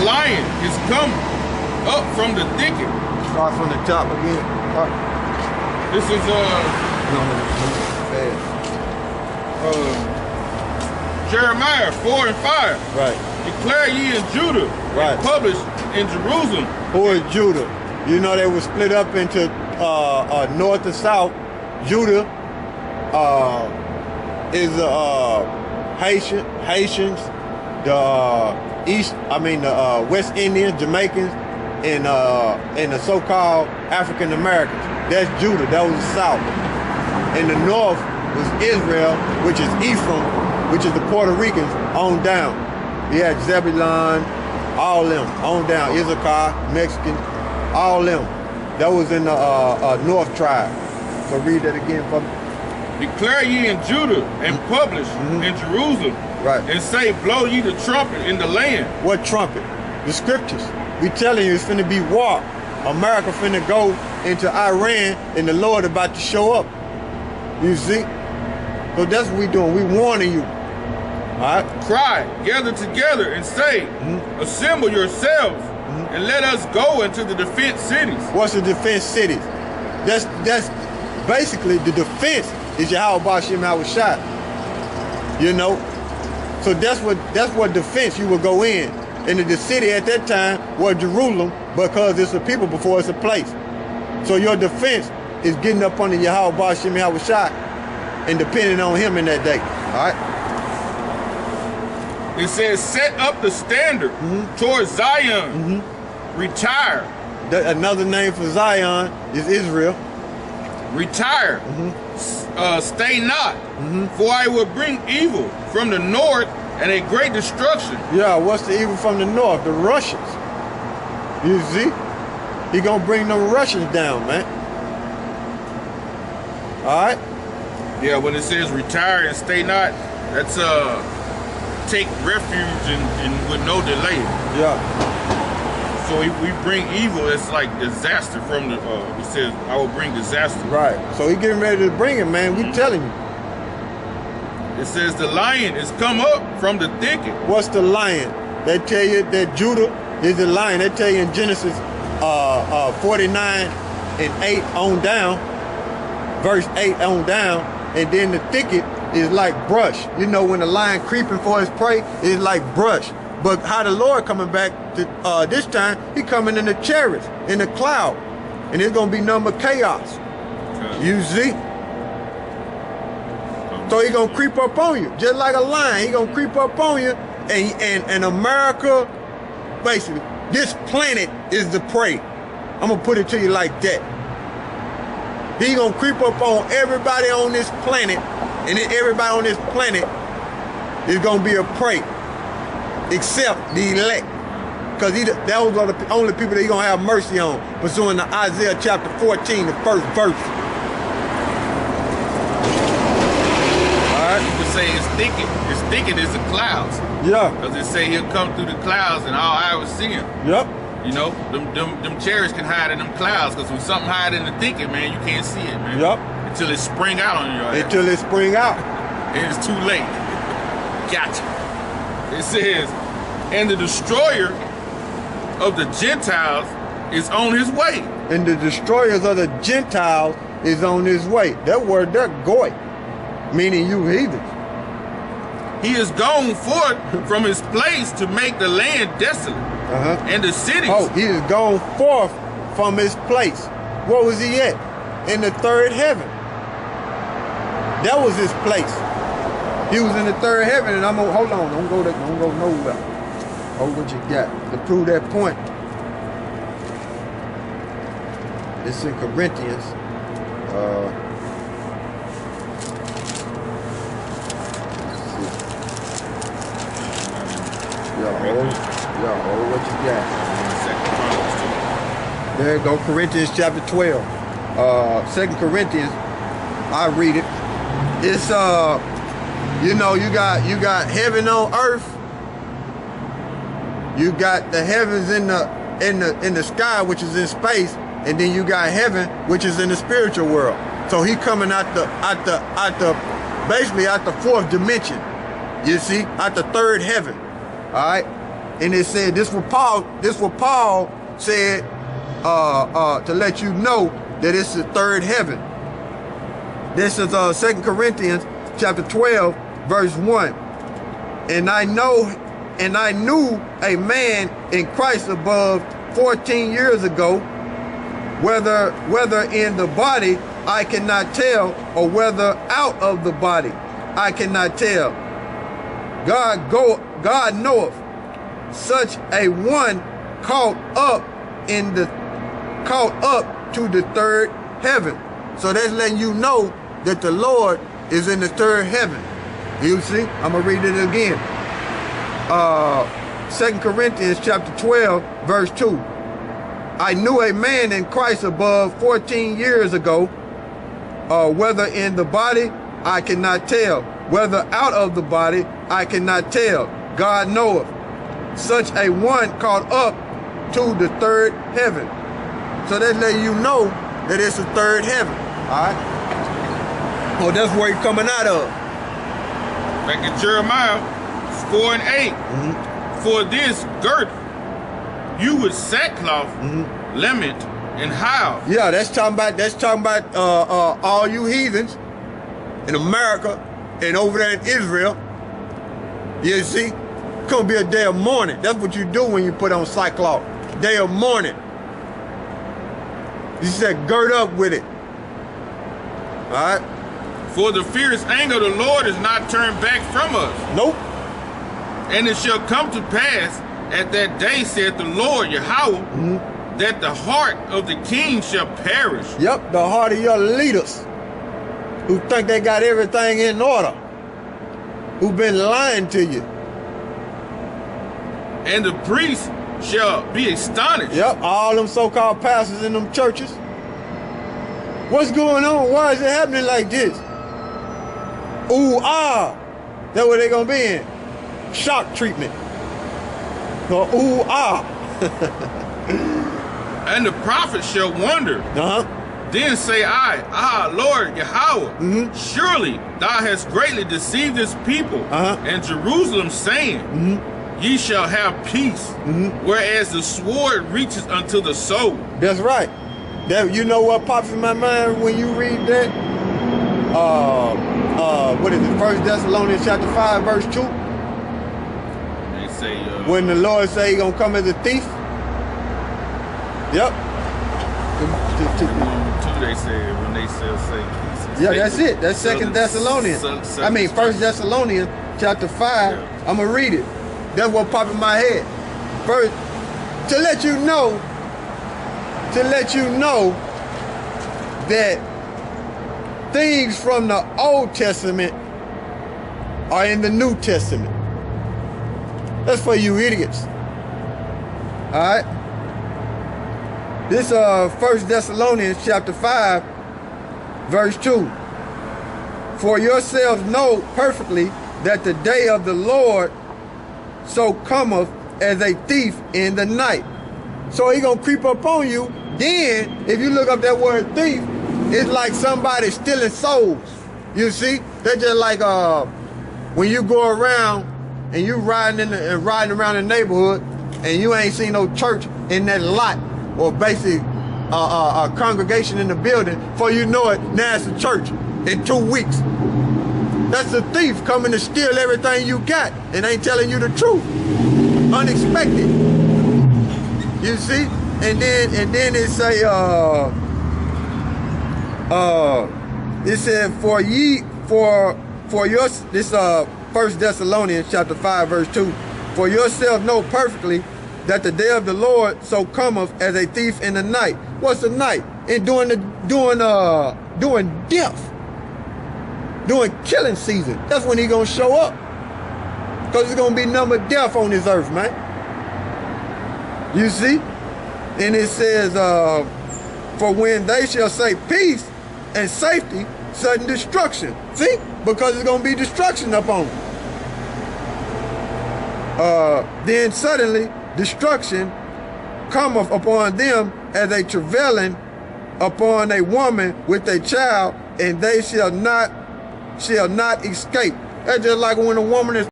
lion is come up from the thicket. Start from the top again. This is Jeremiah 4 and 5. Right. Declare ye in Judah, Right. and publish in Jerusalem. Who is Judah? You know they were split up into north and south. Judah is Haitians, the the West Indians, Jamaicans, and the so-called African Americans. That's Judah. That was the south. In the north was Israel, which is Ephraim, which is the Puerto Ricans, on down. You had Zebulon, all them, on down. Issachar, Mexican, all them. That was in the north tribe. So read that again for me. Declare ye in Judah, and publish in Jerusalem. Right. And say, blow ye the trumpet in the land. What trumpet? The scriptures. We telling you it's finna be war. America finna go into Iran, and the Lord about to show up. You see? So that's what we doing. We warning you. All right? Cry, gather together, and say, assemble yourselves, and let us go into the defense cities. What's the defense cities? That's basically the defense is Yahweh Bashim Hawashai. You know? So that's what defense you will go in. And the city at that time was Jerusalem, because it's a people before it's a place. So your defense is getting up under Yahweh Bashim Hawashai and depending on him in that day. All right? It says, set up the standard towards Zion. Retire. Another name for Zion is Israel. Retire. Stay not. For I will bring evil from the north and a great destruction. Yeah, what's the evil from the north? The Russians. You see? He gonna bring them Russians down, man. All right? Yeah, when it says retire and stay not, that's take refuge and with no delay. Yeah. So we bring evil, it's like disaster from the, it says, I will bring disaster. Right. So he getting ready to bring it, man. We telling you. It says the lion is come up from the thicket. What's the lion? They tell you that Judah is the lion. They tell you in Genesis 49 and 8 on down, verse 8 on down, and then the thicket is like brush. You know, when the lion creeping for his prey, it's like brush. But how the Lord coming back to this time, he coming in the chariots, in the cloud. And it's going to be number chaos. Okay. You see? So he going to creep up on you. Just like a lion, he going to creep up on you. And America, basically, this planet is the prey. I'm going to put it to you like that. He going to creep up on everybody on this planet. And everybody on this planet is going to be a prey. Except the elect. Because those are the only people that he's going to have mercy on. Pursuing to Isaiah chapter 14, the first verse. Alright? You could say it's thicket. It's thicket is the clouds. Yeah. Because it say he'll come through the clouds and all I will see him. Yep. You know, them chariots can hide in them clouds, because when something hide in the thicket, man, you can't see it, man. Yep. Until it spring out on your ass. Until it spring out. And it's too late. Gotcha. It says, and the destroyer of the Gentiles is on his way. And the destroyers of the Gentiles is on his way. That word there, goy, meaning you heathens. He is gone forth from his place to make the land desolate. And the cities. Oh, he is gone forth from his place. Where was he at? In the third heaven. That was his place. He was in the third heaven, and I'm gonna hold on. Don't go nowhere. Hold what you got to prove that point. It's in Corinthians. Hold what you got. There you go, Corinthians chapter 12. 2 Corinthians, I read it. It's you know, you got heaven on earth. You got the heavens in the sky, which is in space, and then you got heaven, which is in the spiritual world. So he coming basically out the fourth dimension. You see, out the third heaven. All right. And it said, this what Paul said to let you know that it's the third heaven. This is 2 Corinthians chapter 12, verse 1. And I knew a man in Christ above 14 years ago, whether in the body I cannot tell, or whether out of the body I cannot tell. God knoweth, such a one caught up to the third heaven. So that's letting you know that the Lord is in the third heaven. You see? I'm gonna read it again. 2 Corinthians chapter 12, verse 2. I knew a man in Christ above 14 years ago, whether in the body I cannot tell, whether out of the body I cannot tell. God knoweth, such a one caught up to the third heaven. So that's letting you know that it's the third heaven. All right? Oh, that's where you're coming out of. Back in Jeremiah 4 and 8. Mm-hmm. For this girt you with sackcloth, lament, and howl. Yeah, that's talking about all you heathens in America and over there in Israel. You see, it's gonna be a day of mourning. That's what you do when you put on sackcloth. Day of mourning. He said, gird up with it. All right. For the fierce anger of the Lord is not turned back from us. Nope. And it shall come to pass at that day, saith the Lord Yahweh, that the heart of the king shall perish. Yep, the heart of your leaders who think they got everything in order, who've been lying to you. And the priests shall be astonished. Yep, all them so-called pastors in them churches. What's going on? Why is it happening like this? Ooh, ah. That's what they're going to be in. Shock treatment. Or ooh, ah. And the prophet shall wonder. Then say I, Lord Yahweh, surely thou hast greatly deceived this people and Jerusalem, saying, ye shall have peace, whereas the sword reaches unto the soul. That's right. That, you know what pops in my mind when you read that? What is it? 1 Thessalonians chapter 5, verse 2. They say when the Lord say he gonna come as a thief. Yep. They say when they say peace. Yeah, that's it. That's 2 Thessalonians. I mean 1 Thessalonians chapter 5. Yeah. I'm gonna read it. That's what popped in my head. First, to let you know that things from the Old Testament are in the New Testament. That's for you idiots. All right. This 1 Thessalonians chapter 5, verse 2. For yourselves know perfectly that the day of the Lord so cometh as a thief in the night. So he gonna creep up on you. Then, if you look up that word thief, it's like somebody stealing souls. You see? They're just like when you go around and you riding around the neighborhood and you ain't seen no church in that lot or basically a congregation in the building. Before you know it, now it's a church in 2 weeks. That's a thief coming to steal everything you got and ain't telling you the truth. Unexpected. You see? And then it say it said for your this 1 Thessalonians chapter 5 verse 2, for yourself know perfectly that the day of the Lord so cometh as a thief in the night. What's the night? And doing death, doing killing season. That's when he gonna show up, because it's gonna be number of death on this earth, man. You see? And it says, for when they shall say peace and safety, sudden destruction. See? Because it's going to be destruction upon them. Then suddenly destruction cometh upon them as a travailing upon a woman with a child, and they shall not escape. That's just like when a woman is